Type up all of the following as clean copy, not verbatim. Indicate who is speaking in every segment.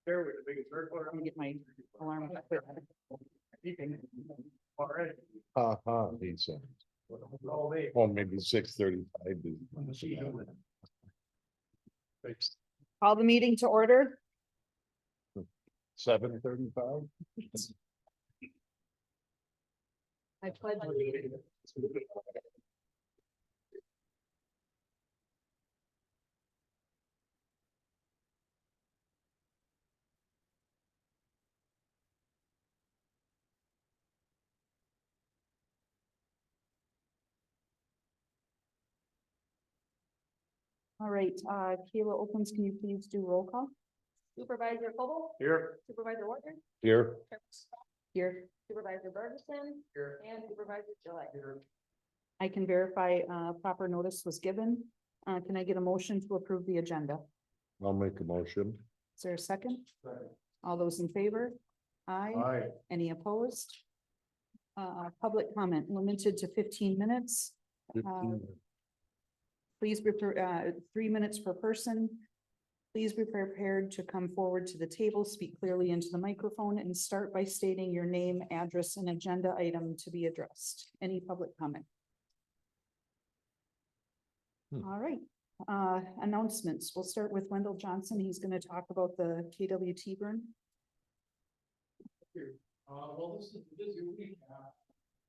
Speaker 1: There with the biggest circle.
Speaker 2: Let me get my alarm quit.
Speaker 1: Already.
Speaker 3: He said.
Speaker 1: All day.
Speaker 3: Well, maybe 6:35.
Speaker 2: Call the meeting to order.
Speaker 3: 7:35.
Speaker 2: I pledge allegiance. All right, Kayla Opens, can you please do roll call?
Speaker 4: Supervisor Koval,
Speaker 1: Here.
Speaker 4: Supervisor Warner,
Speaker 3: Here.
Speaker 2: Here,
Speaker 4: Supervisor Ferguson,
Speaker 1: Here.
Speaker 4: and Supervisor Gillette.
Speaker 1: Here.
Speaker 2: I can verify, proper notice was given. Can I get a motion to approve the agenda?
Speaker 3: I'll make a motion.
Speaker 2: Is there a second? All those in favor? Aye.
Speaker 3: Aye.
Speaker 2: Any opposed? Public comment limited to 15 minutes. Please be 3 minutes per person. Please be prepared to come forward to the table, speak clearly into the microphone, and start by stating your name, address, and agenda item to be addressed. Any public comment? All right, announcements. We'll start with Wendell Johnson. He's going to talk about the KWT burn.
Speaker 1: Well, this is a busy week.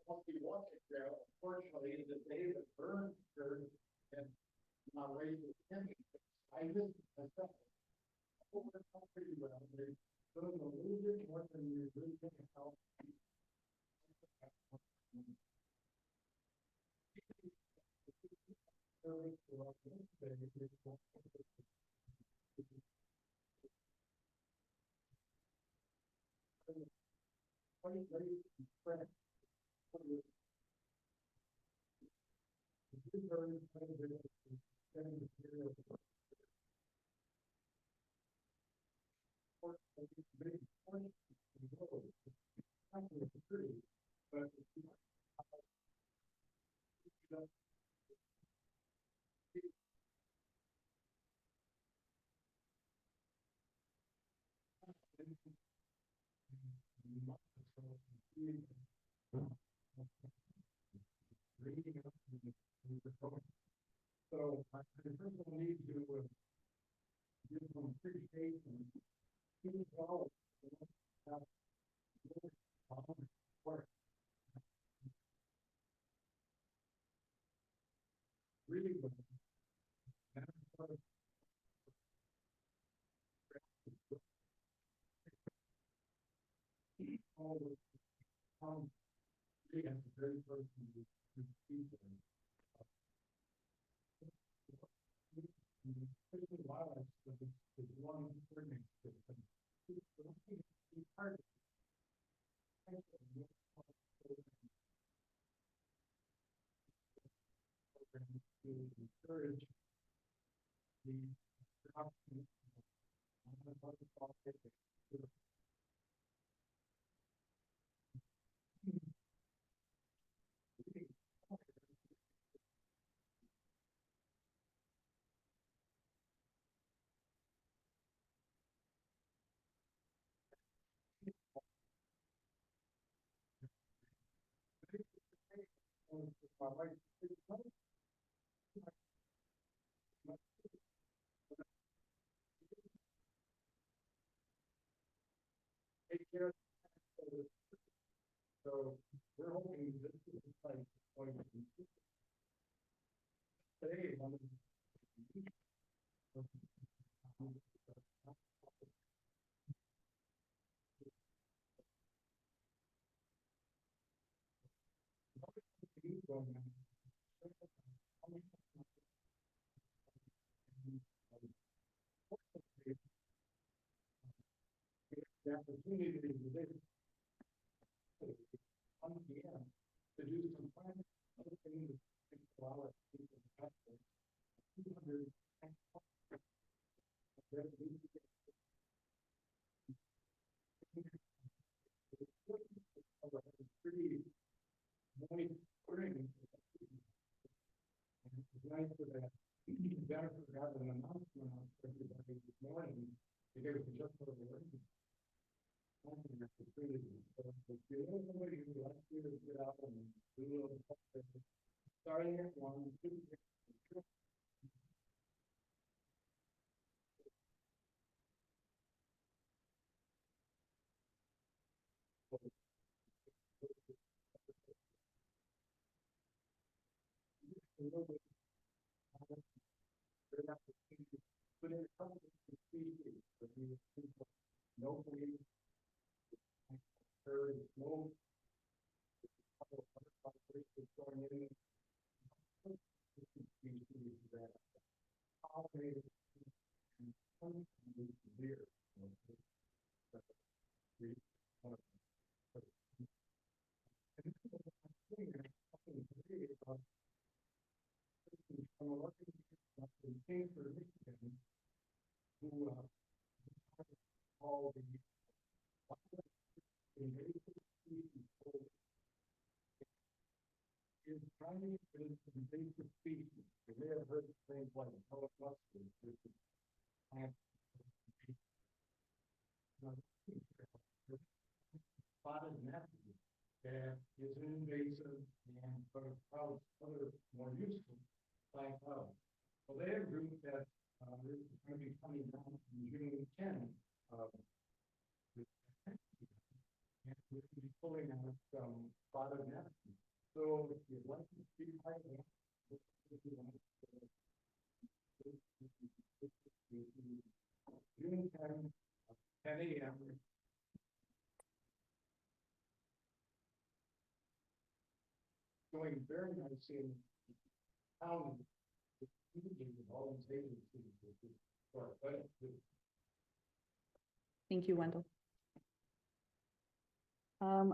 Speaker 1: What we want to do, unfortunately, the day that burned occurred and raised the tension. I just, myself. Pretty well. They're doing a little bit more than we really think about. So I personally need to give some appreciation to all really very to encourage the take care of. So we're hoping this is like today. The opportunity to do some fun other things that allow us to do some 200 pretty moist spring. It's nice for that Jennifer got an announcement on everybody this morning, because we just heard the rain. If you know somebody who likes to get out and do a little, starting at 1, 2, 3. But in a couple of species, but we no police, there is no couple of other populations going in. Species that operate in some severe. Who all the invasive species is tiny, but it's an invasive species. You may have heard things like Pelopuscus, which is spotted nessie that is invasive and but other more useful plant out. Well, they have a group that is going to be coming down in June 10 of this, and we're going to be pulling out some spotted nessie. So if you'd like to see like that, June 10, 10 a.m. Going very nicely in town. All these agencies,
Speaker 2: Thank you, Wendell.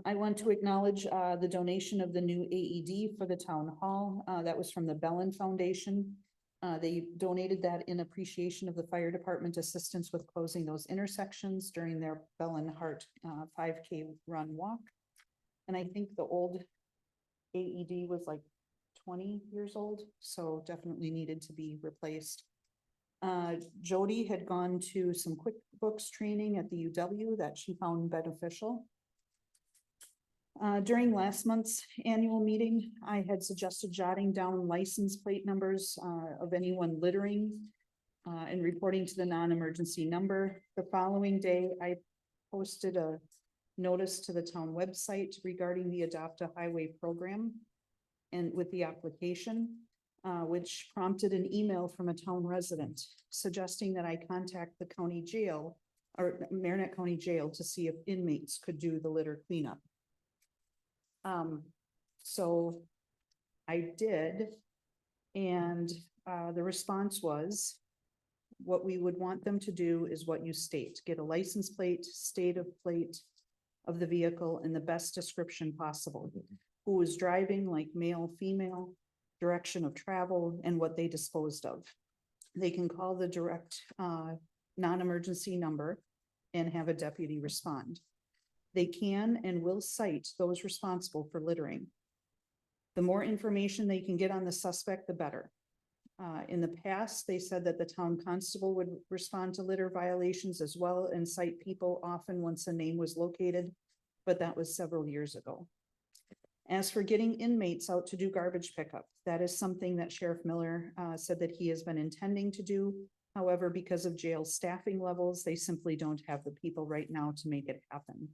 Speaker 2: I want to acknowledge the donation of the new AED for the town hall. That was from the Bellin Foundation. They donated that in appreciation of the fire department assistance with closing those intersections during their Bellin Heart 5K run walk. And I think the old AED was like 20 years old, so definitely needed to be replaced. Jody had gone to some QuickBooks training at the UW that she found beneficial. During last month's annual meeting, I had suggested jotting down license plate numbers of anyone littering and reporting to the non-emergency number. The following day, I posted a notice to the town website regarding the Adopt a Highway program and with the application, which prompted an email from a town resident suggesting that I contact the county jail or Marinette County Jail to see if inmates could do the litter cleanup. So I did, and the response was, what we would want them to do is what you state, get a license plate, state of plate of the vehicle in the best description possible. Who was driving, like male, female, direction of travel, and what they disposed of. They can call the direct non-emergency number and have a deputy respond. They can and will cite those responsible for littering. The more information they can get on the suspect, the better. In the past, they said that the town constable would respond to litter violations as well and cite people often once a name was located, but that was several years ago. As for getting inmates out to do garbage pickup, that is something that Sheriff Miller said that he has been intending to do. However, because of jail staffing levels, they simply don't have the people right now to make it happen.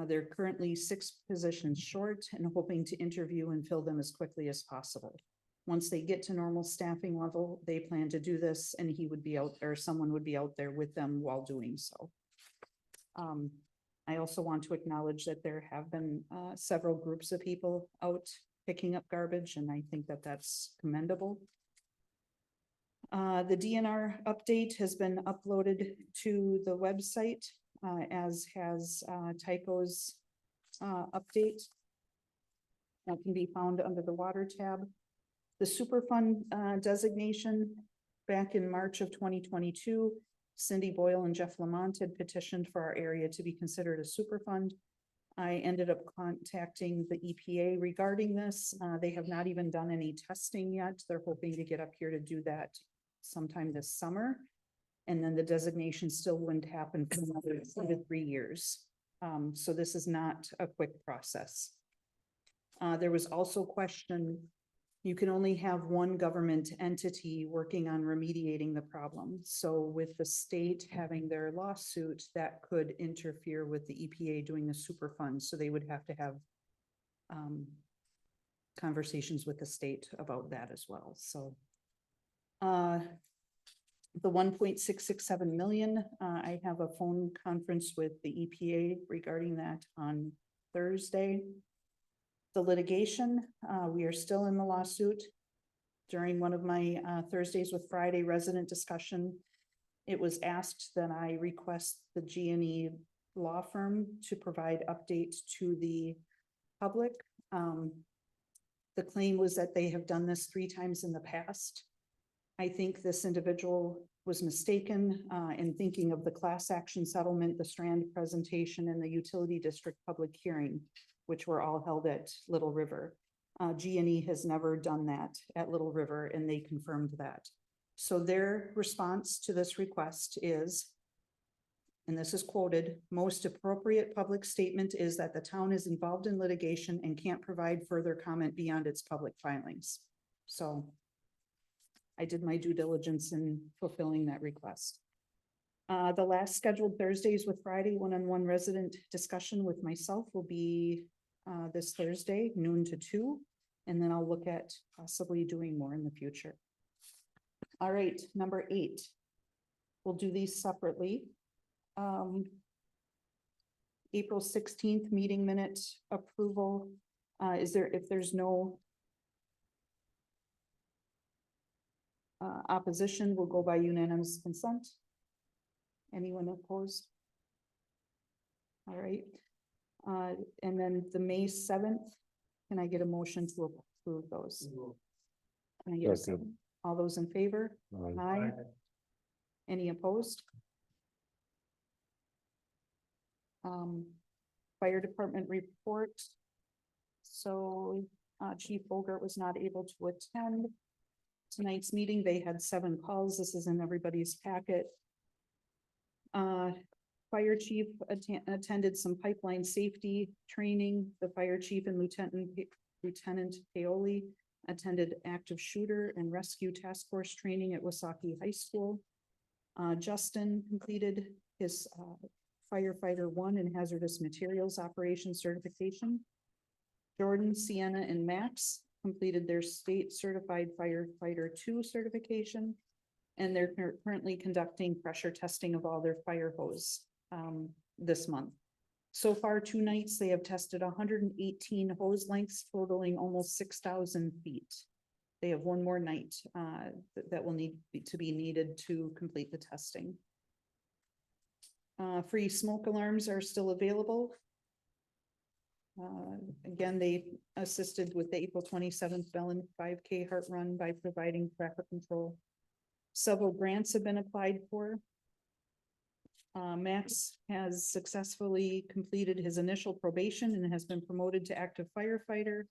Speaker 2: They're currently 6 positions short and hoping to interview and fill them as quickly as possible. Once they get to normal staffing level, they plan to do this and he would be out there, someone would be out there with them while doing so. I also want to acknowledge that there have been several groups of people out picking up garbage, and I think that that's commendable. The DNR update has been uploaded to the website, as has Tyco's update. That can be found under the water tab. The Superfund designation back in March of 2022, Cindy Boyle and Jeff Lamont had petitioned for our area to be considered a Superfund. I ended up contacting the EPA regarding this. They have not even done any testing yet. They're hoping to get up here to do that sometime this summer. And then the designation still wouldn't happen for another 2 to 3 years. So this is not a quick process. There was also question, you can only have one government entity working on remediating the problem. So with the state having their lawsuit, that could interfere with the EPA doing the Superfund. So they would have to have conversations with the state about that as well. So the 1.667 million, I have a phone conference with the EPA regarding that on Thursday. The litigation, we are still in the lawsuit. During one of my Thursdays with Friday resident discussion, it was asked that I request the G&E law firm to provide updates to the public. The claim was that they have done this 3 times in the past. I think this individual was mistaken in thinking of the class action settlement, the Strand presentation, and the utility district public hearing, which were all held at Little River. G&E has never done that at Little River, and they confirmed that. So their response to this request is, and this is quoted, most appropriate public statement is that the town is involved in litigation and can't provide further comment beyond its public filings. So I did my due diligence in fulfilling that request. The last scheduled Thursdays with Friday one-on-one resident discussion with myself will be this Thursday, noon to 2, and then I'll look at possibly doing more in the future. All right, number 8. We'll do these separately. April 16th meeting minute approval. If there's no opposition, we'll go by unanimous consent. Anyone opposed? All right. And then the May 7th, can I get a motion to approve those? Can I get a second? All those in favor? Aye. Any opposed? Fire department report. So Chief Bogart was not able to attend tonight's meeting. They had 7 calls. This is in everybody's packet. Fire chief attended some pipeline safety training. The fire chief and Lieutenant Paoli attended active shooter and rescue task force training at Wasaki High School. Justin completed his firefighter 1 and hazardous materials operations certification. Jordan, Sienna, and Max completed their state certified firefighter 2 certification. And they're currently conducting pressure testing of all their fire hose this month. So far, 2 nights, they have tested 118 hose lengths, totaling almost 6,000 feet. They have 1 more night that will need to be needed to complete the testing. Free smoke alarms are still available. Again, they assisted with the April 27th Bellin 5K Heart Run by providing traffic control. Several grants have been applied for. Max has successfully completed his initial probation and has been promoted to active firefighter.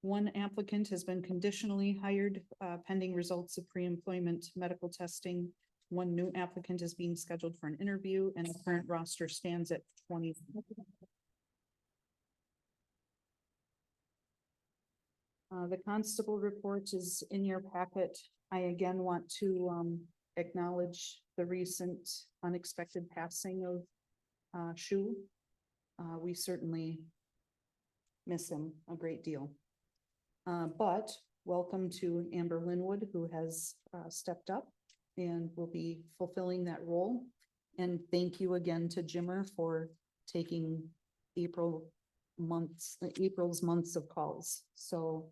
Speaker 2: 1 applicant has been conditionally hired pending results of pre-employment medical testing. 1 new applicant is being scheduled for an interview, and the current roster stands at 20. The constable report is in your packet. I again want to acknowledge the recent unexpected passing of Shu. We certainly miss him a great deal. But welcome to Amber Linwood, who has stepped up and will be fulfilling that role. And thank you again to Jimmer for taking April's months of calls. So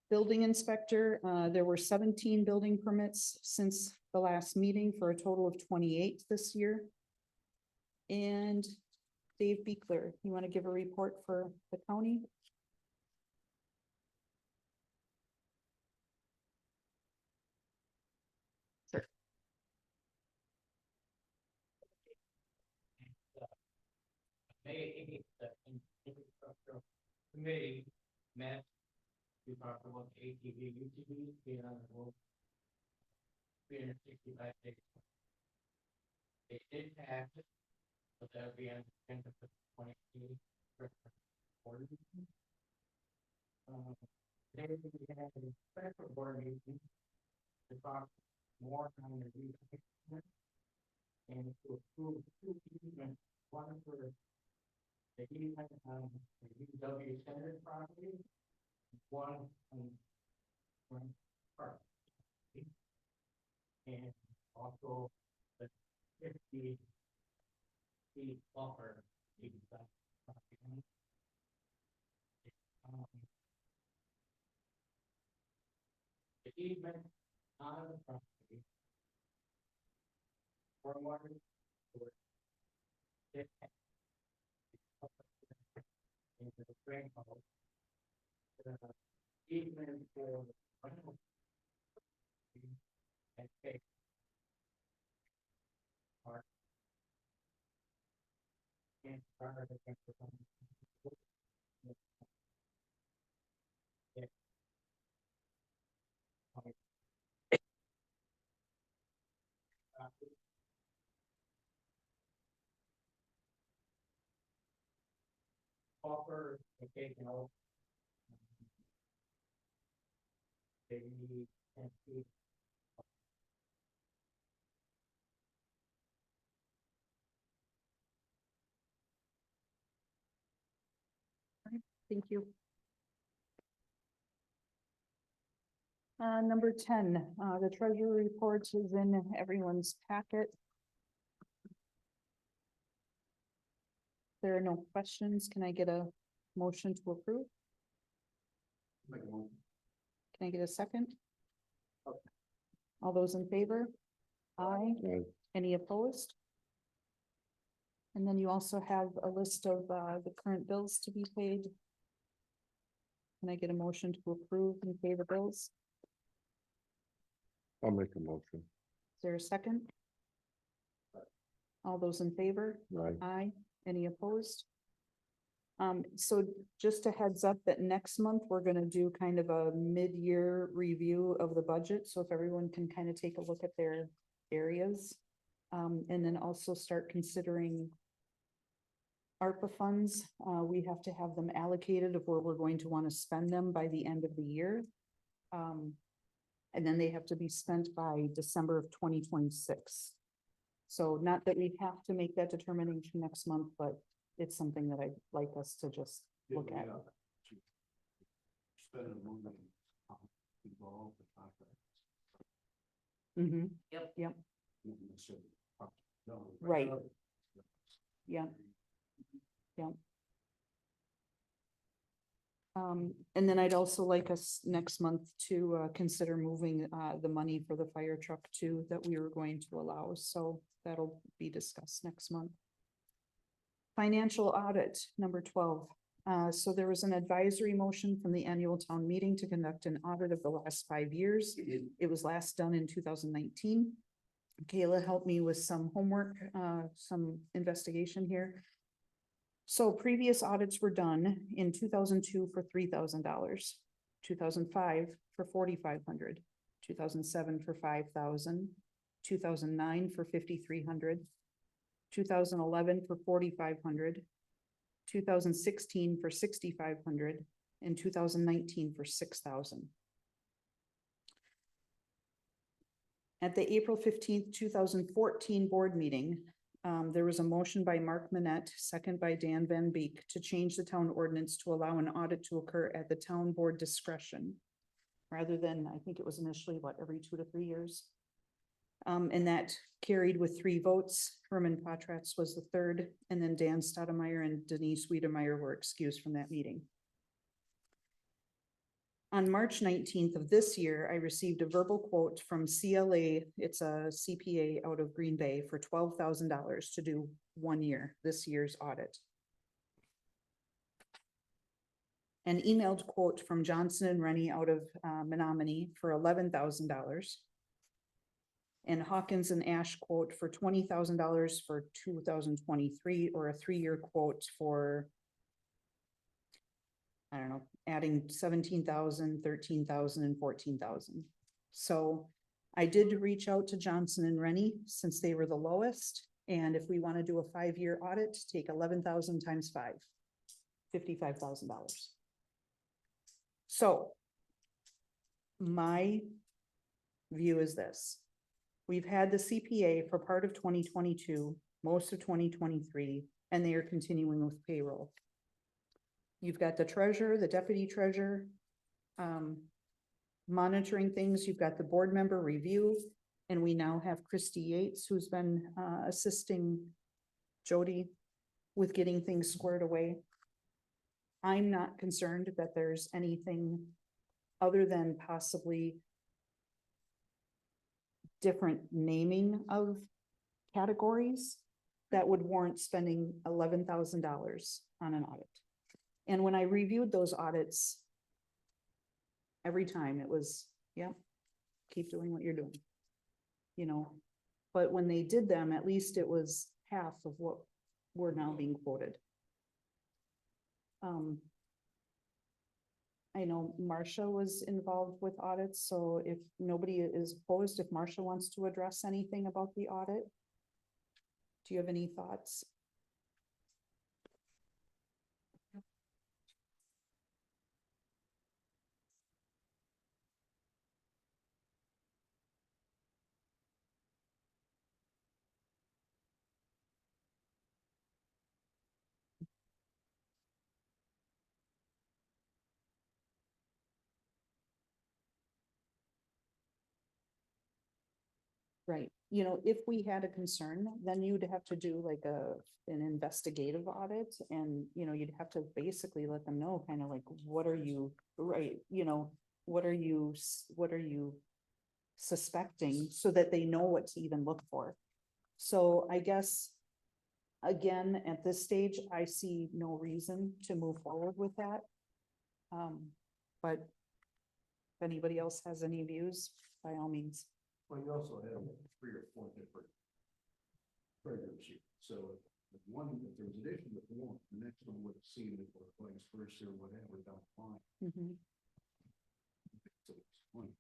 Speaker 2: building inspector, there were 17 building permits since the last meeting for a total of 28 this year. And Dave Beekler, you want to give a report for the county? Sure.
Speaker 1: May 8th, the infrastructure committee met. We talked about the ATV, UTV, being on the road. 365 days. They did pass it, but that'll be on the agenda for 20. Today we had a special board meeting to talk more on the redevelopment and to approve two easements, one for the easement on the UW Center property, one on one park. And also the 50 feet buffer. The easement on the property. Stormwater. Into the drain hole. Easement for. And take. Park. And part of the. Offer taken out. They need and see.
Speaker 2: Thank you. Number 10, the treasury report is in everyone's packet. There are no questions. Can I get a motion to approve? Can I get a second? All those in favor? Aye.
Speaker 3: Aye.
Speaker 2: Any opposed? And then you also have a list of the current bills to be paid. Can I get a motion to approve and pay the bills?
Speaker 3: I'll make a motion.
Speaker 2: Is there a second? All those in favor?
Speaker 3: Aye.
Speaker 2: Aye. Any opposed? So just a heads up that next month, we're gonna do kind of a mid-year review of the budget. So if everyone can kind of take a look at their areas. And then also start considering ARPA funds. We have to have them allocated of where we're going to want to spend them by the end of the year. And then they have to be spent by December of 2026. So not that we have to make that determination next month, but it's something that I'd like us to just look at. Mm-hmm.
Speaker 4: Yep.
Speaker 2: Yep. Right. Yeah. Yeah. And then I'd also like us next month to consider moving the money for the fire truck too, that we were going to allow, so that'll be discussed next month. Financial audit, number 12. So there was an advisory motion from the annual town meeting to conduct an audit of the last 5 years. It was last done in 2019. Kayla helped me with some homework, some investigation here. So previous audits were done in 2002 for $3,000, 2005 for $4,500, 2007 for $5,000, 2009 for $5,300, 2011 for $4,500, 2016 for $6,500, and 2019 for $6,000. At the April 15th, 2014 board meeting, there was a motion by Mark Manette, second by Dan Van Beek, to change the town ordinance to allow an audit to occur at the town board discretion, rather than, I think it was initially, every 2 to 3 years. And that carried with 3 votes. Herman Potratz was the third, and then Dan Stoudemire and Denise Wiedemeyer were excused from that meeting. On March 19th of this year, I received a verbal quote from CLA. It's a CPA out of Green Bay for $12,000 to do 1 year, this year's audit. An emailed quote from Johnson and Rennie out of Menominee for $11,000. And Hawkins and Ash quote for $20,000 for 2023, or a 3-year quote for, I don't know, adding 17,000, 13,000, and 14,000. So I did reach out to Johnson and Rennie since they were the lowest. And if we want to do a 5-year audit, take 11,000 times 5, $55,000. So my view is this. We've had the CPA for part of 2022, most of 2023, and they are continuing with payroll. You've got the treasurer, the deputy treasurer, monitoring things. You've got the board member review, and we now have Christy Yates, who's been assisting Jody with getting things squared away. I'm not concerned that there's anything other than possibly different naming of categories that would warrant spending $11,000 on an audit. And when I reviewed those audits, every time it was, yeah, keep doing what you're doing. You know, but when they did them, at least it was half of what we're now being quoted. I know Marcia was involved with audits, so if nobody is opposed, if Marcia wants to address anything about the audit. Do you have any thoughts? Right, you know, if we had a concern, then you'd have to do like an investigative audit, and, you know, you'd have to basically let them know, kind of like, what are you, right, you know, what are you suspecting, so that they know what to even look for. So I guess, again, at this stage, I see no reason to move forward with that. But if anybody else has any views, by all means.
Speaker 5: Well, you also have 3 or 4 different programs here. So if there's an issue with one, the next one would have seen it or vice versa or whatever down the line.
Speaker 2: Mhm.
Speaker 5: So it's one.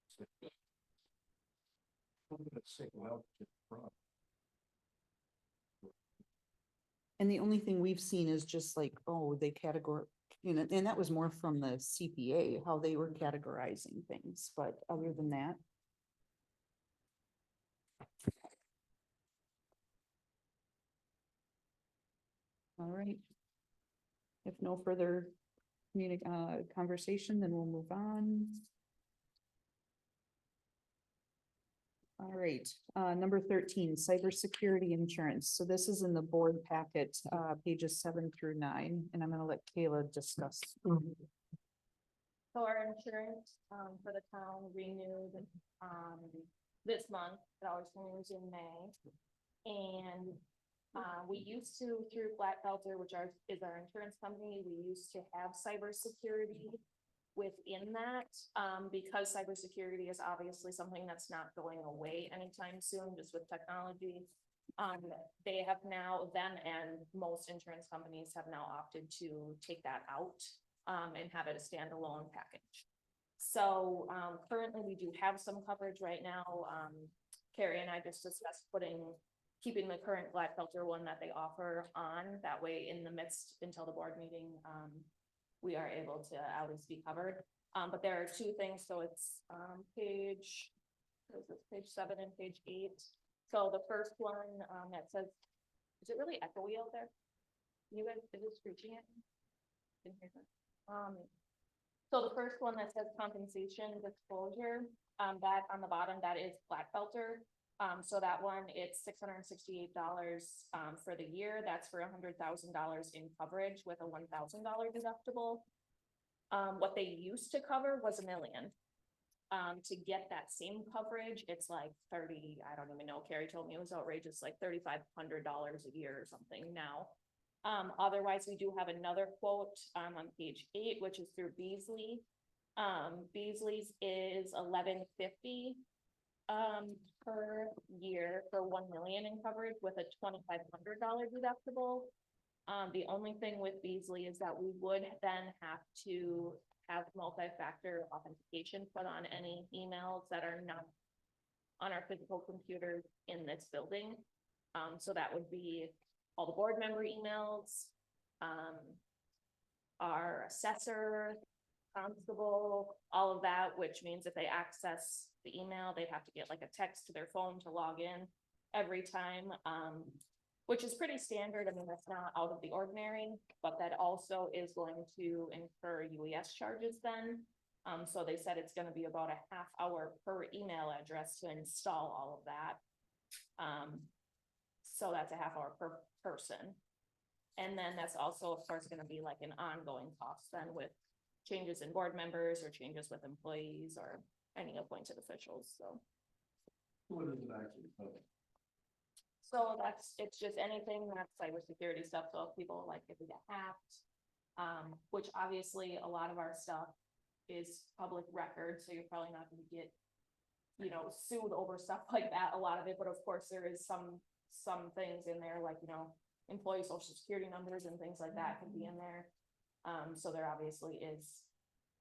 Speaker 5: So, let's say, well, it's a problem.
Speaker 2: And the only thing we've seen is just like, oh, they you know, and that was more from the CPA, how they were categorizing things, but other than that. All right. If no further conversation, then we'll move on. All right, number 13, cybersecurity insurance. So this is in the board packet, pages 7 through 9, and I'm gonna let Kayla discuss.
Speaker 4: So our insurance, for the town renewed, this month. It always renews in May. And, we used to, through Blackfelter, which is our insurance company, we used to have cybersecurity within that, because cybersecurity is obviously something that's not going away anytime soon, just with technology. They have now, them and most insurance companies have now opted to take that out, and have it a standalone package. So, currently we do have some coverage right now. Carrie and I just discussed keeping the current Blackfelter one that they offer on, that way in the midst until the board meeting, we are able to at least be covered. But there are 2 things, so it's, page 7 and page 8. So the first one, that says, is it really echoey out there? You guys, is it screeching it? Didn't hear that. So the first one that says compensation disclosure, that on the bottom, that is Blackfelter. So that one, it's $668 for the year. That's for $100,000 in coverage with a $1,000 deductible. What they used to cover was $1 million. To get that same coverage, it's like 30, I don't even know, Carrie told me it was outrageous, like $3,500 a year or something now. Otherwise, we do have another quote on page 8, which is through Beasley. Beasley's is $1,150 Per year for 1 million in coverage with a $2,500 deductible. The only thing with Beasley is that we would then have to have multi-factor authentication put on any emails that are not on our physical computers in this building. So that would be all the board member emails, our assessor, constable, all of that, which means if they access the email, they'd have to get like a text to their phone to log in every time, which is pretty standard. I mean, that's not out of the ordinary, but that also is going to incur UES charges then. So they said it's gonna be about a half hour per email address to install all of that. So that's a half hour per person. And then that's also, of course, gonna be like an ongoing cost then with changes in board members or changes with employees or any appointed officials, so.
Speaker 5: What is it actually cover?
Speaker 4: So it's just anything that's cybersecurity stuff, so if people like, if we get hacked, which obviously a lot of our stuff is public record, so you're probably not gonna get, you know, sued over stuff like that, a lot of it, but of course there is some things in there, like, you know, employee social security numbers and things like that could be in there. So there obviously is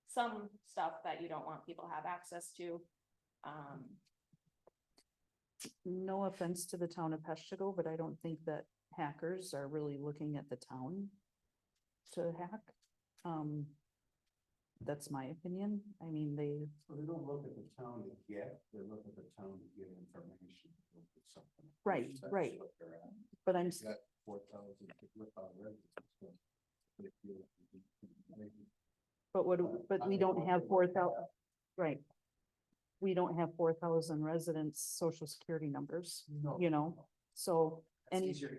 Speaker 4: some stuff that you don't want people to have access to.
Speaker 2: No offense to the town of Peshtigo, but I don't think that hackers are really looking at the town to hack. That's my opinion. I mean, they,
Speaker 5: Well, they don't look at the town to get, they look at the town to get information. Look at something.
Speaker 2: Right,
Speaker 5: That's
Speaker 2: right.
Speaker 5: what they're at.
Speaker 2: but I'm,
Speaker 5: You got 4,000 residents. So if you-
Speaker 2: but we don't have 4,000, right. We don't have 4,000 residents' social security numbers,
Speaker 5: No.
Speaker 2: you know, so
Speaker 6: It's
Speaker 2: any,
Speaker 6: easier to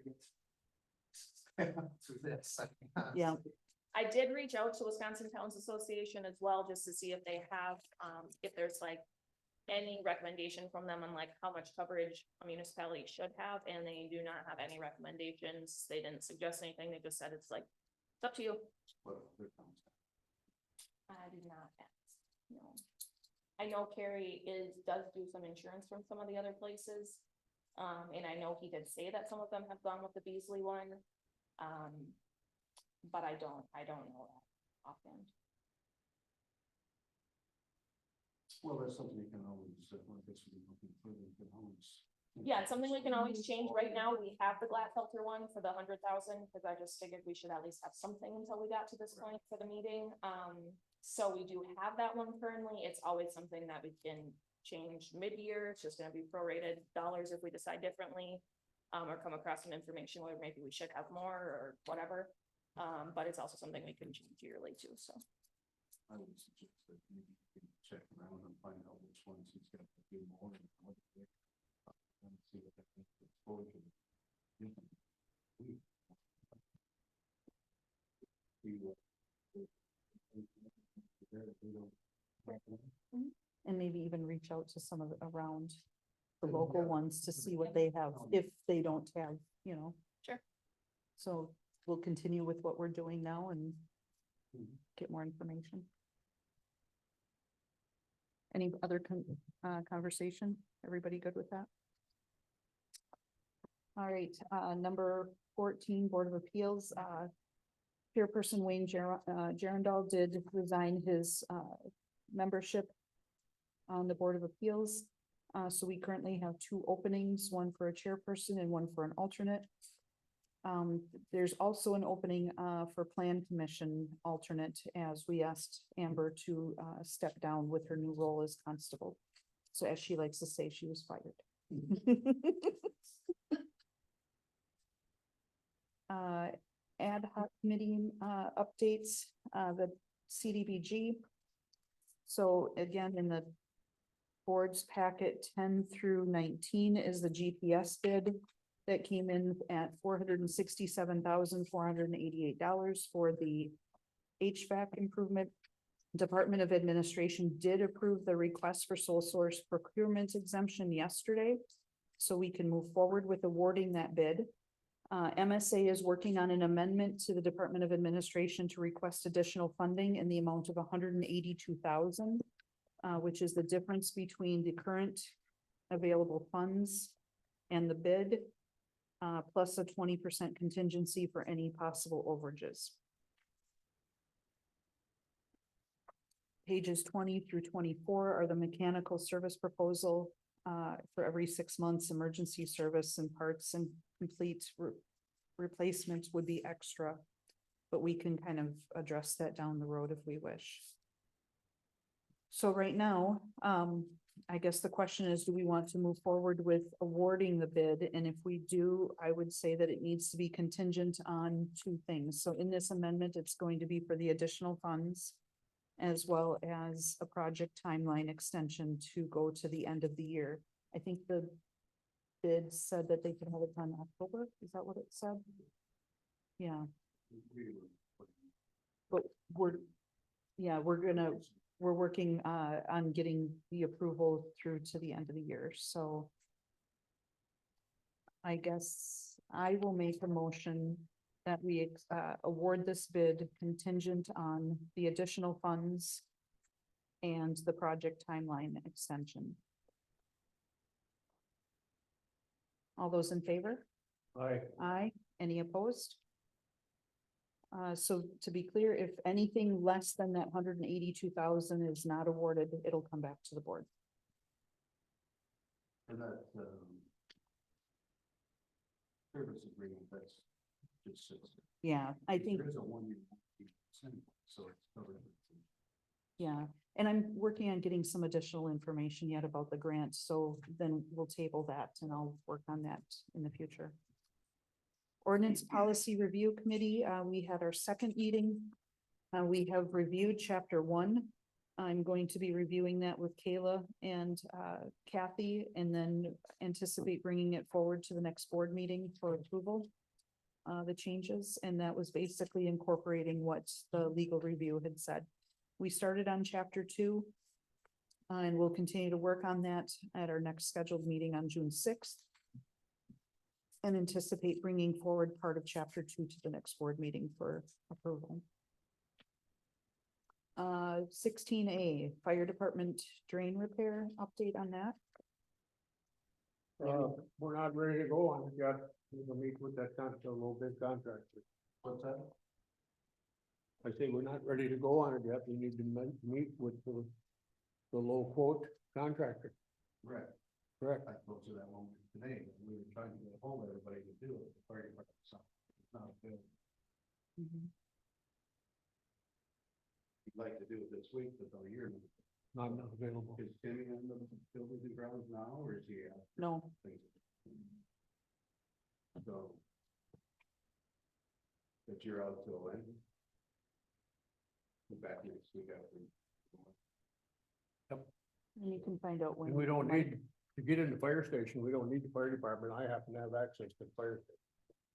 Speaker 6: get through this.
Speaker 2: yeah,
Speaker 4: I did reach out to Wisconsin Towns Association as well, just to see if they have, if there's like any recommendation from them on like how much coverage a municipality should have, and they do not have any recommendations. They didn't suggest anything. They just said it's like, it's up to you.
Speaker 5: What other towns have?
Speaker 4: I did not ask, no. I know Carrie does do some insurance from some of the other places. And I know he did say that some of them have gone with the Beasley one. But I don't know that offhand.
Speaker 5: Well, that's something you can always, I guess we can look further, you can always.
Speaker 4: Yeah, it's something we can always change. Right now, we have the Glatfelter one for the 100,000, because I just figured we should at least have something until we got to this point for the meeting. So we do have that one currently. It's always something that we can change mid-year. It's just gonna be prorated dollars if we decide differently. Or come across some information where maybe we should have more or whatever. But it's also something we can change yearly too, so.
Speaker 5: I would suggest that maybe you can check around and find out which ones he's got to do more and what they. And see what that means for exposure. You can- we-
Speaker 2: and maybe even reach out to some of the around the
Speaker 5: Yeah.
Speaker 2: local ones to see what they have, if they don't have, you know.
Speaker 4: Sure.
Speaker 2: So we'll continue with what we're doing now and
Speaker 5: Mhm.
Speaker 2: get more information. Any other conversation? Everybody good with that? All right, number 14, Board of Appeals, Chairperson Wayne Gerendall did resign his, membership on the Board of Appeals. So we currently have 2 openings, one for a chairperson and one for an alternate. There's also an opening, for Plan Commission alternate, as we asked Amber to, step down with her new role as constable. So as she likes to say, she was fired. Ad hoc committee, updates, the CDBG. So again, in the board's packet 10 through 19 is the GPS bid that came in at $467,488 for the HVAC improvement. Department of Administration did approve the request for sole source procurement exemption yesterday, so we can move forward with awarding that bid. MSA is working on an amendment to the Department of Administration to request additional funding in the amount of $182,000, which is the difference between the current available funds and the bid, plus a 20% contingency for any possible overages. Pages 20 through 24 are the mechanical service proposal for every 6 months. Emergency service and parts and complete replacements would be extra, but we can kind of address that down the road if we wish. So right now, I guess the question is, do we want to move forward with awarding the bid? And if we do, I would say that it needs to be contingent on 2 things. So in this amendment, it's going to be for the additional funds as well as a project timeline extension to go to the end of the year. I think the bid said that they could have it done in October. Is that what it said? Yeah, but we're working on getting the approval through to the end of the year, so. I guess I will make a motion that we award this bid contingent on the additional funds and the project timeline extension. All those in favor?
Speaker 3: Aye.
Speaker 2: Aye. Any opposed? So to be clear, if anything less than that 182,000 is not awarded, it'll come back to the board.
Speaker 5: And that, service agreement, that's just sits there.
Speaker 2: Yeah, I think,
Speaker 5: There is a 1-year, so it's covered.
Speaker 2: yeah, and I'm working on getting some additional information yet about the grant, so then we'll table that and I'll work on that in the future. Ordinance Policy Review Committee, we had our second meeting. We have reviewed chapter 1. I'm going to be reviewing that with Kayla and Kathy, and then anticipate bringing it forward to the next board meeting for approval. The changes, and that was basically incorporating what the legal review had said. We started on chapter 2. And we'll continue to work on that at our next scheduled meeting on June 6th. And anticipate bringing forward part of chapter 2 to the next board meeting for approval. 16A, fire department drain repair, update on that.
Speaker 7: We're not ready to go on it yet. We'll meet with that the low bid contractor.
Speaker 5: What's that?
Speaker 7: I say we're not ready to go on it yet. We need to meet with the low quote contractor.
Speaker 5: Right.
Speaker 7: Correct.
Speaker 5: I spoke to that one today, and we were trying to get a hold of everybody to do it, the fire department, so it's not available. We'd like to do it this week, but all year.
Speaker 7: Not available.
Speaker 5: Is Timmy in the buildings and grounds now, or is he out?
Speaker 2: No,
Speaker 5: So. But you're out till when? We're back next week after.
Speaker 2: and you can find out when.
Speaker 7: And we don't need, to get in the fire station, we don't need the fire department. I happen to have access to the fire station.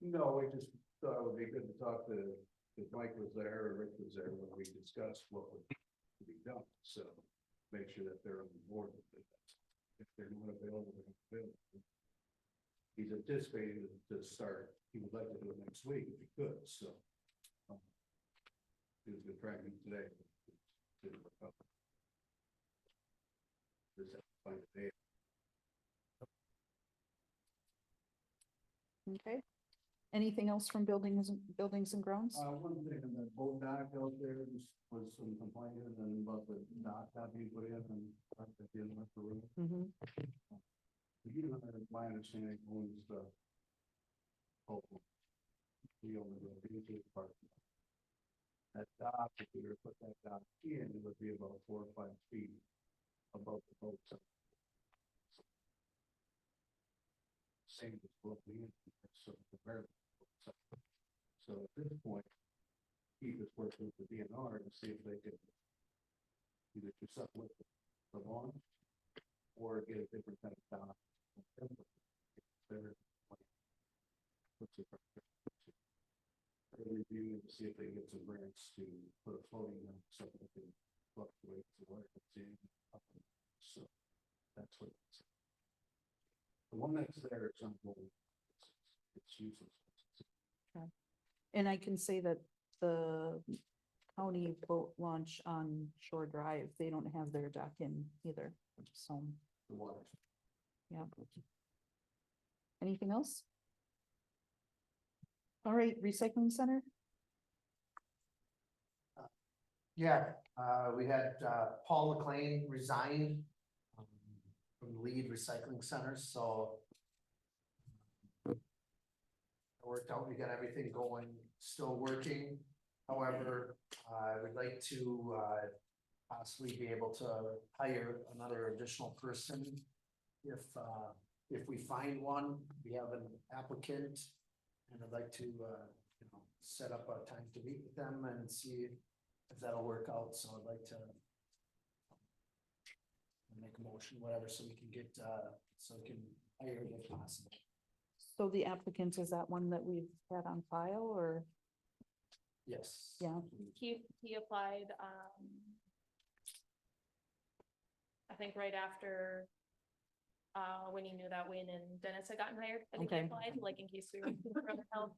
Speaker 5: No, we just thought it would be good to talk to, if Mike was there or Rick was there when we discussed what would be done, so make sure that they're on board with it. If they're not available, they're not available. He's anticipating to start, he would like to do it next week if he could, so. He was gonna try me today. Didn't work out. Just have to find a day.
Speaker 2: Okay. Anything else from buildings and grounds?
Speaker 5: One thing, in the boat dock out there was some complaining and about the dock not being put in and at the end of the room.
Speaker 2: Mhm.
Speaker 5: You know, my understanding owns the. We own the beach part. That dock, if we were to put that dock in, it would be about 4 or 5 feet above the boat. Same as looking in, so compare. So at this point, Keith is working with the DNR to see if they can either do something with the launch or get a different kind of dock. They're reviewing to see if they can get some grants to put a floating on something that can fluctuate the water that's in. So that's what it's. The one that's there, it's ongoing. It's useless.
Speaker 2: And I can say that the county boat launch on Shore Drive, they don't have their dock in either, so,
Speaker 5: The water.
Speaker 2: Yeah. Anything else? All right, recycling center,
Speaker 6: Yeah, we had, Paul McLean resign. From the lead recycling center, so. It worked out, we got everything going, still working, however, I would like to, possibly be able to hire another additional person. If we find one, we have an applicant, and I'd like to, set up a time to meet with them and see if that'll work out, so I'd like to make a motion, whatever, so we can get, so we can hire it if possible.
Speaker 2: so the applicant, is that one that we've had on file, or,
Speaker 6: Yes.
Speaker 2: yeah,
Speaker 4: He applied, I think right after, when he knew that Wayne and Dennis had gotten hired, I think he
Speaker 2: Okay.
Speaker 4: applied, like in case we were looking for other help.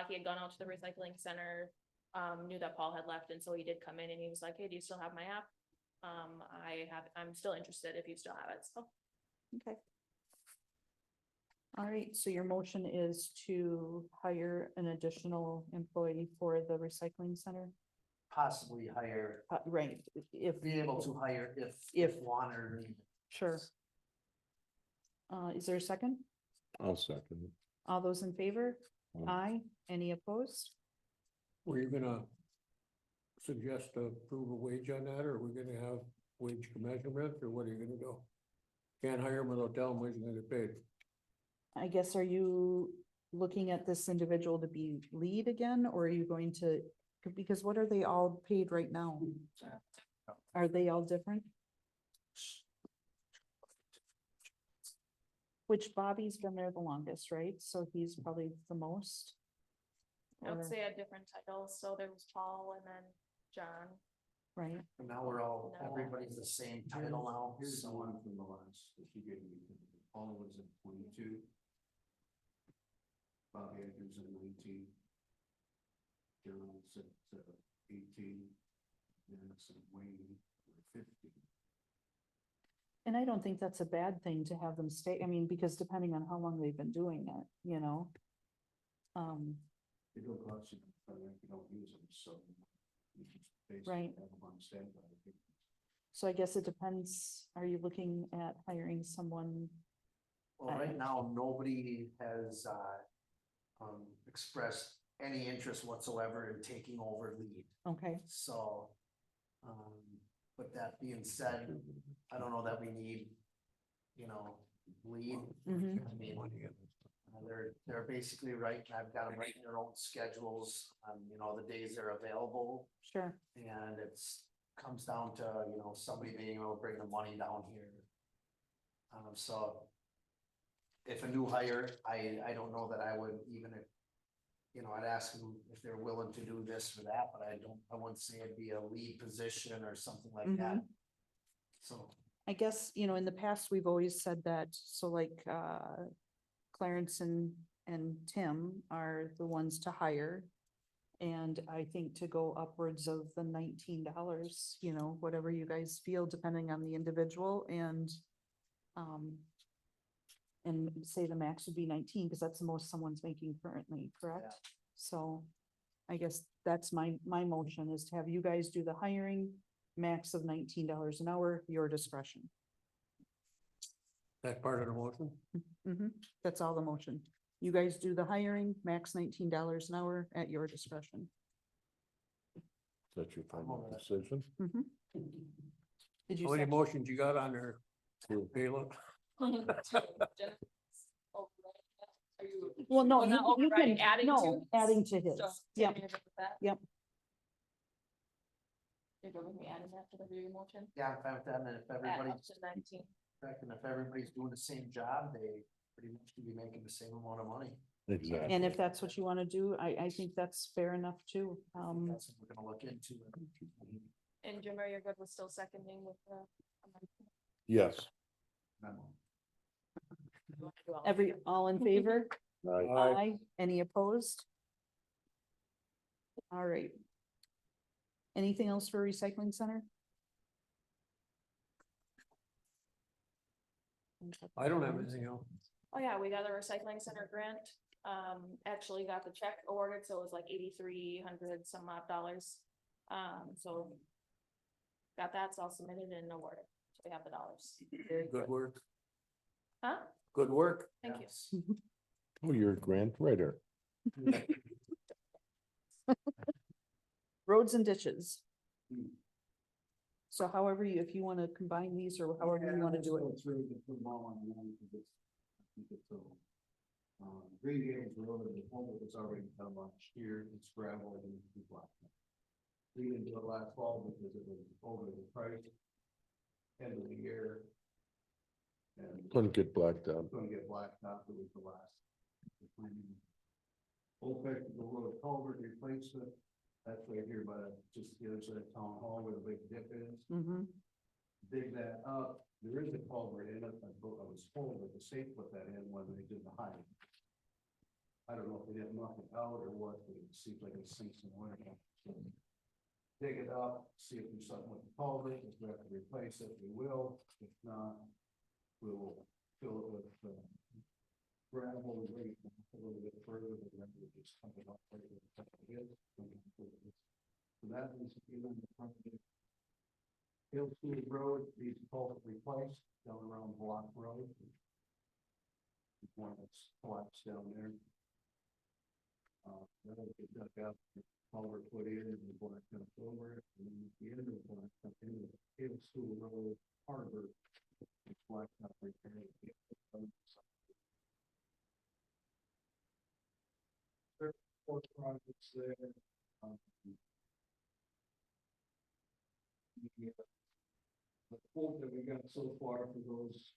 Speaker 4: He had gone out to the recycling center, knew that Paul had left, and so he did come in and he was like, hey, do you still have my app? I'm still interested if you still have it, so.
Speaker 2: okay. All right, so your motion is to hire an additional employee for the recycling center?
Speaker 6: Possibly hire,
Speaker 2: Right, if,
Speaker 6: be able to hire if
Speaker 2: If-
Speaker 6: wanted or needed.
Speaker 2: sure. Is there a second?
Speaker 3: I'll second it.
Speaker 2: All those in favor?
Speaker 3: Aye.
Speaker 2: Aye. Any opposed?
Speaker 7: Were you gonna suggest to approve a wage on that, or are we gonna have wage commensurate, or what are you gonna do? Can't hire them without telling them what you're gonna get paid.
Speaker 2: I guess, are you looking at this individual to be lead again, or are you going to, because what are they all paid right now? Are they all different? Which Bobby's been there the longest, right? So he's probably the most.
Speaker 4: I would
Speaker 2: Or-
Speaker 4: say a different titles, so there was Paul and then John.
Speaker 2: Right,
Speaker 6: And now we're all,
Speaker 4: No.
Speaker 6: everybody's the same title now,
Speaker 5: Here's the
Speaker 6: so
Speaker 5: one from the last, that she gave me, Paul was at 22. Bobby Andrews at 19. John was at 18. And it's Wayne at 15.
Speaker 2: and I don't think that's a bad thing to have them stay, I mean, because depending on how long they've been doing it, you know?
Speaker 5: They don't cost you, but you don't use them, so. You just basically
Speaker 2: Right.
Speaker 5: have them on standby.
Speaker 2: So I guess it depends, are you looking at hiring someone?
Speaker 6: well, right now, nobody has, expressed any interest whatsoever in taking over lead,
Speaker 2: Okay,
Speaker 6: so. With that being said, I don't know that we need, lead.
Speaker 2: Mhm.
Speaker 6: I mean, they're basically right, I've got them right in their own schedules, the days they're available.
Speaker 2: sure,
Speaker 6: And comes down to, somebody being able to bring the money down here. So. If a new hire, I don't know that I would even, I'd ask them if they're willing to do this or that, but I wouldn't say it'd be a lead position or something like that. So,
Speaker 2: I guess, in the past, we've always said that, so like, Clarence and Tim are the ones to hire. And I think to go upwards of the $19, whatever you guys feel, depending on the individual, and say the max would be 19, because that's the most someone's making currently, correct?
Speaker 6: Yeah.
Speaker 2: So I guess that's my motion, is to have you guys do the hiring, max of $19 an hour, your discretion.
Speaker 7: That part of the motion?
Speaker 2: That's all the motion. You guys do the hiring, max $19 an hour at your discretion.
Speaker 3: Is that your final
Speaker 6: over that.
Speaker 3: decision?
Speaker 2: Did you
Speaker 7: How many
Speaker 2: second?
Speaker 7: motions you got on there, Kayla?
Speaker 2: Well, no,
Speaker 4: Well, not
Speaker 2: you
Speaker 4: overriding,
Speaker 2: can,
Speaker 4: adding
Speaker 2: no,
Speaker 4: to.
Speaker 2: adding to his,
Speaker 4: So,
Speaker 2: yep.
Speaker 4: Tim, you're good with that?
Speaker 2: Yep.
Speaker 4: You're good with me adding that to the review motion?
Speaker 6: yeah, I'm fine with that, and if
Speaker 4: Add
Speaker 6: everybody,
Speaker 4: up to 19.
Speaker 6: and if everybody's doing the same job, they pretty much can be making the same amount of money.
Speaker 3: Exactly.
Speaker 2: And if that's what you want to do, I think that's fair enough too.
Speaker 6: That's what we're gonna look into.
Speaker 4: And Jimmer, you're good with still seconding with the. amendment?
Speaker 3: Yes.
Speaker 4: You wanna do all-
Speaker 2: All in favor?
Speaker 3: Aye.
Speaker 2: Aye. Any opposed? All right. Anything else for recycling center?
Speaker 7: I don't have anything else.
Speaker 4: Oh, yeah, we got the recycling center grant, actually got the check awarded, so it was like 8,300 some odd dollars. So. Got that, it's all submitted and awarded, so we have the dollars.
Speaker 7: Good work.
Speaker 4: Huh?
Speaker 7: Good work.
Speaker 4: Thank you.
Speaker 3: Oh, you're a grant writer.
Speaker 2: Roads and ditches. So however you, if you want to combine these or however you want to do it.
Speaker 5: Through the put them all on one, because it's, I think it's, Green Gables Road, the home was already done last year, it's gravel and it's black. We didn't do it last fall because it was over the price. End of the year. And
Speaker 3: Couldn't get blacked out.
Speaker 5: gonna get blacktop, it was the last. Old Peshtigo Road culvert replacement, that's right here by, just the other side of town hall where the big dip is.
Speaker 2: Mhm.
Speaker 5: Dig that up, there is a culvert in it, I was told that the state put that in when they did the height. I don't know if they didn't knock it out or what, but it seems like it sinks in winter. So, dig it up, see if there's something with the culvert, if we have to replace it, we will, if not, we will fill it with, gravel and wait a little bit further, but then we'll just come it up later. So that is even the project. Hill School Road, these culvert replaced down around Block Road. One that's collapsed down there. That'll get dug out, culvert put in, and the black up over it, and then at the end of the black up into the Hill School Road Harbor. It's black up repaired. There are 4 projects there. The quote that we got so far for those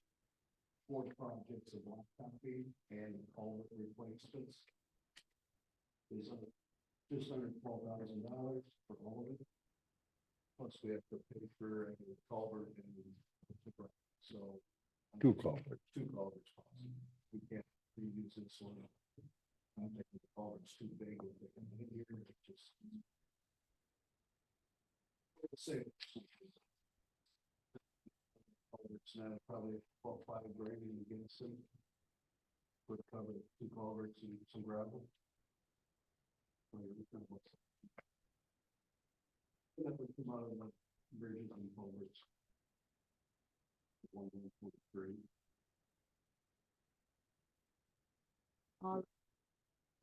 Speaker 5: 4 projects of blacktop and culvert replacements is just under $12,000 for all of it. Plus we have to pay for a culvert and so.
Speaker 3: 2 culverts.
Speaker 5: 2 culverts. We can't reuse this one. I think the culvert's too big. If they come in here, it just. Say. Culverts now probably about $5,000 to get us in. Would cover 2 culverts and some gravel. That would come out of the bridges and culverts. 1.3.
Speaker 2: Uh,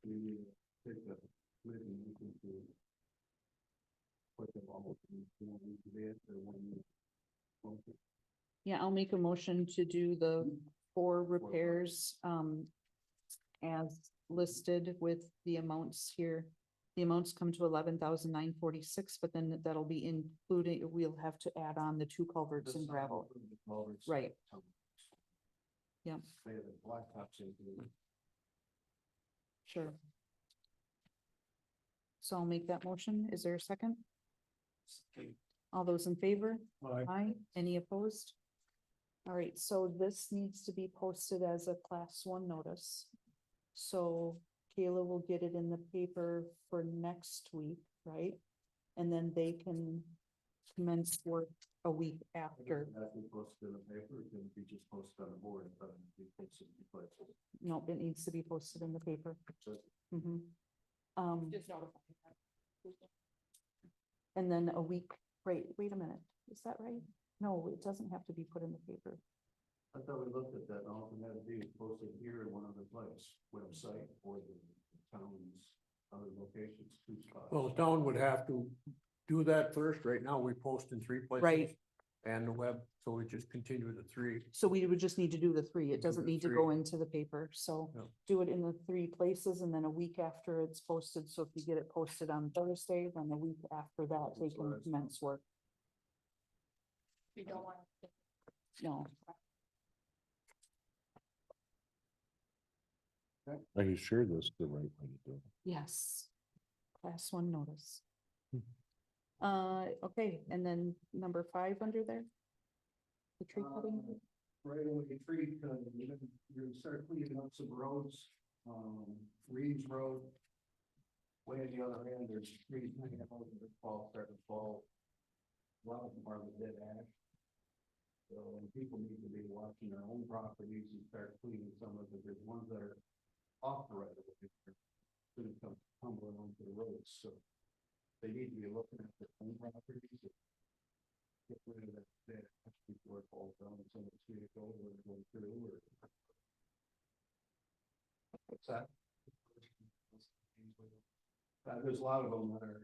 Speaker 5: We take the lid and we can do. Put them all in one bid or one.
Speaker 2: Yeah, I'll make a motion to do the 4 repairs, as listed with the amounts here. The amounts come to 11,946, but then that'll be including, we'll have to add on the 2 culverts and gravel. Right. Yep.
Speaker 5: They have the blacktops in here.
Speaker 2: Sure. So I'll make that motion. Is there a second? All those in favor? Aye. Any opposed? All right, so this needs to be posted as a class 1 notice. So Kayla will get it in the paper for next week, right? And then they can commence work a week after.
Speaker 5: That be posted in the paper, it can be just posted on the board, but it be posted in places.
Speaker 2: No, it needs to be posted in the paper.
Speaker 5: So
Speaker 2: Mhm.
Speaker 4: Just notify.
Speaker 2: And then a week, wait a minute, is that right? No, it doesn't have to be put in the paper.
Speaker 5: I thought we looked at that, and all it had to be posted here in one other place, website or the town's other locations, 2 spots.
Speaker 7: Well, the town would have to do that first. Right now, we post in 3 places.
Speaker 2: Right.
Speaker 7: And the web, so we just continue the 3.
Speaker 2: So we would just need to do the 3. It doesn't
Speaker 7: the
Speaker 2: need to
Speaker 7: 3.
Speaker 2: go into the paper, so
Speaker 7: No.
Speaker 2: do it in the 3 places and then a week after it's posted. So if you get it posted on Thursday, then a week after that, they
Speaker 5: That's what I
Speaker 2: can commence work.
Speaker 4: You don't want.
Speaker 2: No,
Speaker 3: Are you sure this is the right way to do it?
Speaker 2: yes. Class 1 notice.
Speaker 3: Hmm.
Speaker 2: Okay, and then number 5 under there? The tree cutting?
Speaker 5: Right away, tree cutting, you're gonna start cleaning up some roads, Reeves Road. Way at the other end, there's trees hanging out in the fall, starting to fall. A lot of them are the dead ash. So and people need to be watching their own properties and start cleaning some of it. There's ones that are off the right of way. Gonna come tumbling onto the roads, so they need to be looking at their own properties. And get rid of that dead ash before it falls down and someone's vehicle or going through or. What's that? There's a lot of them that are,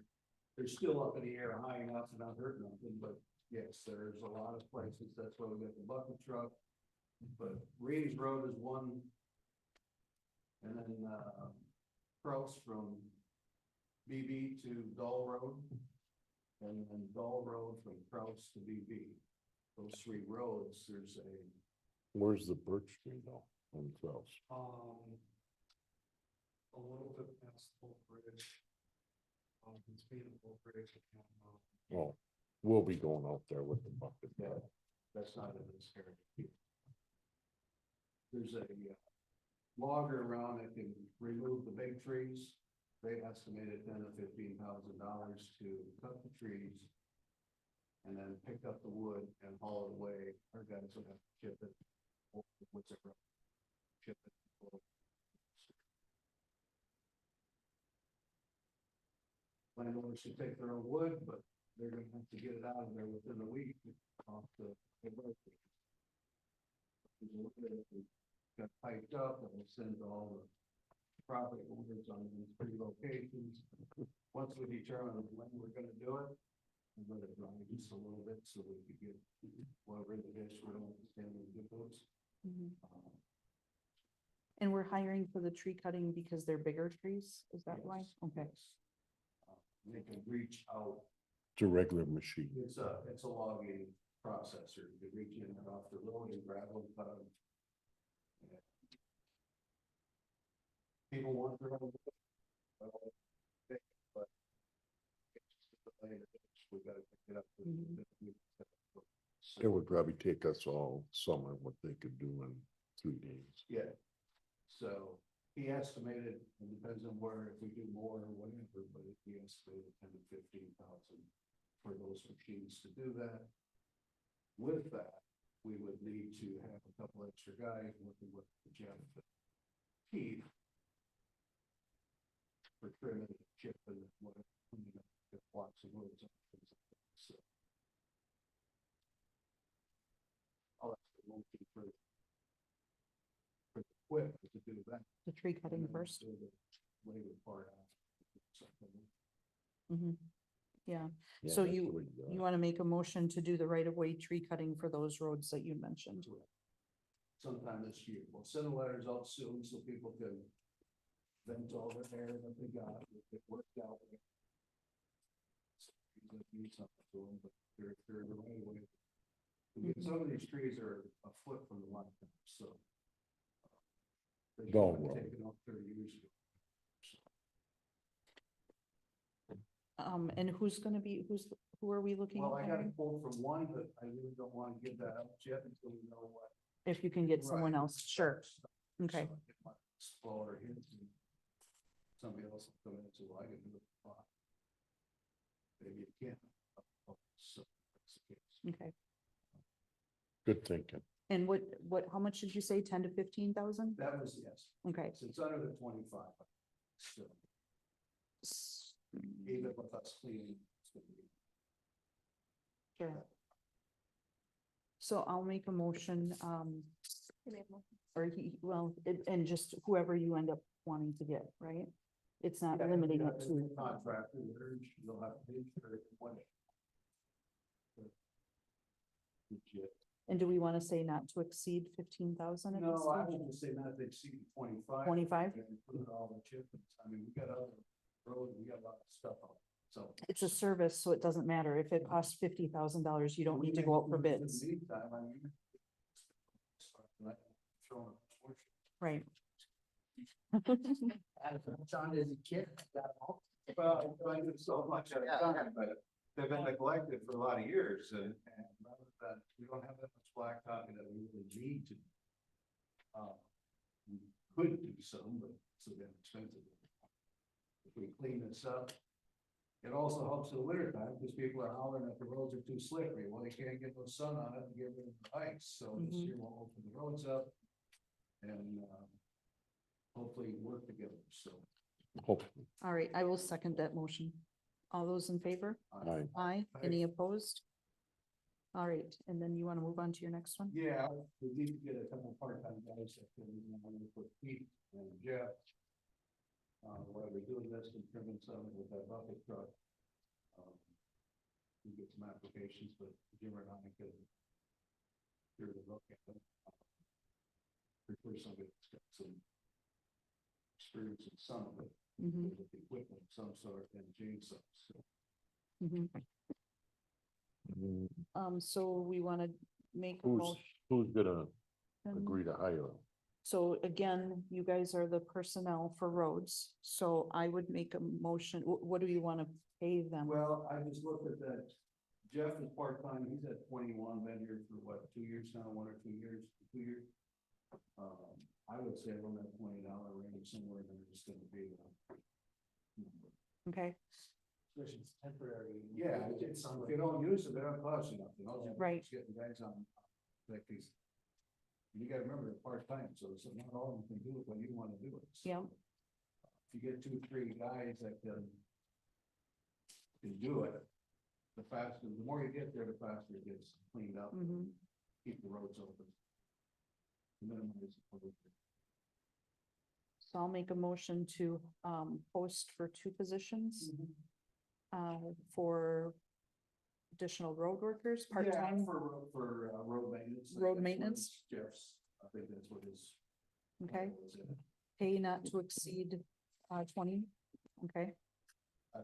Speaker 5: they're still up in the air high enough and not hurt nothing, but yes, there's a lot of places, that's why we got the bucket truck. But Reeves Road is one. And then, Cross from BB to Dull Road. And then Dull Road from Kraus to BB. Those three roads, there's
Speaker 3: Where's the Birch Tree though? On Cross?
Speaker 5: a little bit past the whole bridge. It's being a whole bridge.
Speaker 3: Oh, we'll be going out there with the bucket.
Speaker 5: Yeah, that's not in this area. There's a logger around that can remove the big trees. They estimated $10,000 to $15,000 to cut the trees. And then pick up the wood and haul it away. Our guys will have to chip it. Chip it. Landowners should take their own wood, but they're gonna have to get it out of there within a week off the. Got piped up and we'll send all the property owners on these three locations. Once we determine when we're gonna do it, we'll let it dry just a little bit so we can get whatever the dish we're gonna stand and get those.
Speaker 2: Mhm. And we're hiring for the tree cutting because they're bigger trees, is that why?
Speaker 5: Yes,
Speaker 2: Okay.
Speaker 5: yes. They can reach out.
Speaker 3: It's a regular machine.
Speaker 5: It's a logging processor. You can reach in and off the road and grab them, cut them. Yeah. People want their own. But we gotta pick it up.
Speaker 2: Mhm.
Speaker 3: It would probably take us all summer what they could do in 3 days.
Speaker 5: Yeah. So he estimated, it depends on where, if we do more or whatever, but he estimated 10,000 to 15,000 for those machines to do that. With that, we would need to have a couple extra guys working with Jeff and Keith for trimming and chipping and whatever, cleaning up the blocks of woods and things like that. So I'll ask the monkey for the equipment to do that.
Speaker 2: The tree
Speaker 5: and
Speaker 2: cutting
Speaker 5: then
Speaker 2: first.
Speaker 5: do the labor part after. Something.
Speaker 2: Mhm. Yeah,
Speaker 3: Yeah,
Speaker 2: So
Speaker 3: that's
Speaker 2: you-
Speaker 3: what we got.
Speaker 2: you want to make a motion to do the right of way tree cutting for those roads that you mentioned?
Speaker 5: Sometime this year. We'll send the letters out soon so people can vent all the air that they got, if it worked out. Need something to them, but they're the right way. Some of these trees are a foot from the line, so. They should
Speaker 3: Don't
Speaker 5: have
Speaker 3: worry.
Speaker 5: taken off 30 years ago.
Speaker 2: And who are we looking
Speaker 5: Well, I
Speaker 2: at?
Speaker 5: got a
Speaker 2: hiring?
Speaker 5: quote from one, but I really don't want to give that out yet until we know what.
Speaker 2: If you can get someone
Speaker 5: Right.
Speaker 2: else, sure. Okay.
Speaker 5: So it might explode or hit and somebody else will come in and say, well, I can do it. Fine. Maybe you can't. So that's the case.
Speaker 2: Okay.
Speaker 3: Good thinking.
Speaker 2: And how much did you say? 10 to 15,000?
Speaker 5: That was, yes,
Speaker 2: Okay.
Speaker 5: so it's under the 25. So even with us cleaning. It's gonna be.
Speaker 2: Sure. So I'll make a motion,
Speaker 4: You made one.
Speaker 2: or and just whoever you end up wanting to get, right? It's not
Speaker 5: Yeah,
Speaker 2: limiting
Speaker 5: yeah,
Speaker 2: it
Speaker 5: the
Speaker 2: to,
Speaker 5: contractor, you'll have to pay for it one. Legit.
Speaker 2: and do we want to say not to exceed 15,000 at this
Speaker 5: No, I
Speaker 2: stage?
Speaker 5: would just say not to exceed 25.
Speaker 2: 25?
Speaker 5: And include all the chippings. I mean, we got other roads, we got a lot of stuff on, so.
Speaker 2: It's a service, so it doesn't matter. If it costs $50,000, you don't need to go out for
Speaker 5: In the
Speaker 2: bids,
Speaker 5: meantime, I mean. Throwing a portion.
Speaker 2: right?
Speaker 6: John is a kid.
Speaker 5: Well, I do so much at a time, but they've been neglected for a lot of years and rather than, we don't have that much blacktop that we really need to. We could do some, but it's a bit expensive. If we clean this up, It also helps in the winter time, because people are hollering that the roads are too slippery, well, they can't get no sun on it and get rid of the ice, so this
Speaker 2: Mhm.
Speaker 5: year we'll open the roads up. And, hopefully work together, so.
Speaker 3: Hopefully,
Speaker 2: All right, I will second that motion. All those in favor?
Speaker 3: I,
Speaker 2: Aye. Any opposed? All right, and then you want to move on to your next one?
Speaker 5: Yeah, we need to get a couple part-time guys that can, with Pete and Jeff. While we're doing this and trimming some with that bucket truck. We get some applications, but Jim and I could. Here to look at them. Prefer somebody that's got some. Experience in some of it,
Speaker 2: Mhm,
Speaker 5: with equipment of some sort and chainsaws, so.
Speaker 2: mhm. So we want to make a
Speaker 3: who's, who's gonna
Speaker 2: motion.
Speaker 3: agree to hire him?
Speaker 2: So again, you guys are the personnel for roads, so I would make a motion. What do you want to pay them?
Speaker 5: Well, I just looked at that. Jeff is part-time, he's at 21, been here for what, 2 years now, 1 or 2 years, 2 years? I would say around that $20 range somewhere, there is gonna be.
Speaker 2: Okay,
Speaker 6: Especially it's temporary.
Speaker 5: Yeah, if you don't use it, they don't cost you nothing, all you
Speaker 2: Right.
Speaker 5: is getting guys on, like these. You gotta remember, they're part-time, so not all of them can do it when you wanna do it. So,
Speaker 2: Yeah.
Speaker 5: If you get 2, 3 guys that can do it, the faster, the more you get there, the faster it gets cleaned up,
Speaker 2: mhm.
Speaker 5: keep the roads open. Minimize pollution.
Speaker 2: So I'll make a motion to post for 2 positions. For additional road workers, part-time.
Speaker 5: Yeah, for road maintenance.
Speaker 2: Road
Speaker 5: That's what
Speaker 2: maintenance?
Speaker 5: Jeff's, I think that's what his.
Speaker 2: Okay,
Speaker 5: title is in.
Speaker 2: pay not to exceed 20, okay?
Speaker 5: Uh,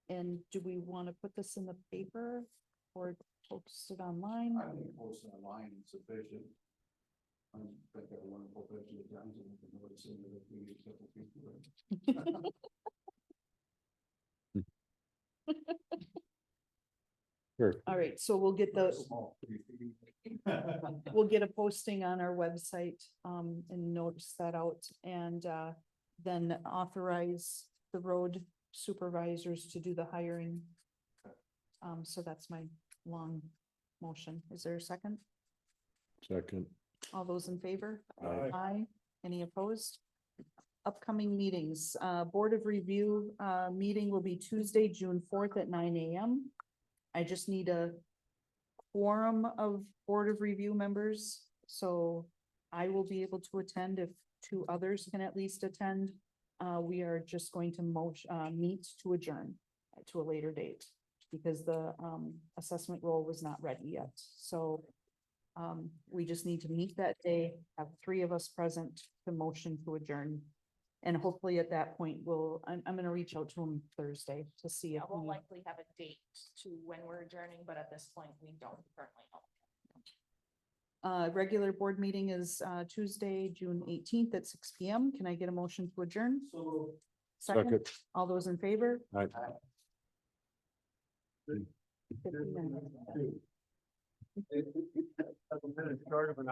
Speaker 2: And do we want to put this in the paper or post it online?
Speaker 5: I think posting online is sufficient. I think that wonderful picture of times and we can notice in the we get a couple people.
Speaker 3: Sure.
Speaker 2: All right, so we'll get the,
Speaker 5: Small, 3 feet.
Speaker 2: we'll get a posting on our website, and notice that out and, then authorize the road supervisors to do the hiring. So that's my long motion. Is there a second?
Speaker 3: Second,
Speaker 2: All those in favor?
Speaker 3: Aye.
Speaker 2: Aye. Any opposed? Upcoming meetings, Board of Review, meeting will be Tuesday, June 4th at 9 AM. I just need a quorum of Board of Review members, so I will be able to attend if 2 others can at least attend. We are just going to meet to adjourn to a later date because the assessment role was not ready yet, so we just need to meet that day, have 3 of us present to motion to adjourn. And hopefully at that point, I'm gonna reach out to him Thursday to see
Speaker 4: Yeah,
Speaker 2: if
Speaker 4: we'll
Speaker 2: we,
Speaker 4: likely have a date to when we're adjourning, but at this point, we don't currently know.
Speaker 2: regular board meeting is Tuesday, June 18th at 6 PM. Can I get a motion to adjourn?
Speaker 6: So.
Speaker 3: second,
Speaker 2: All those in favor?
Speaker 3: I.
Speaker 2: 15 minutes.
Speaker 5: Start of an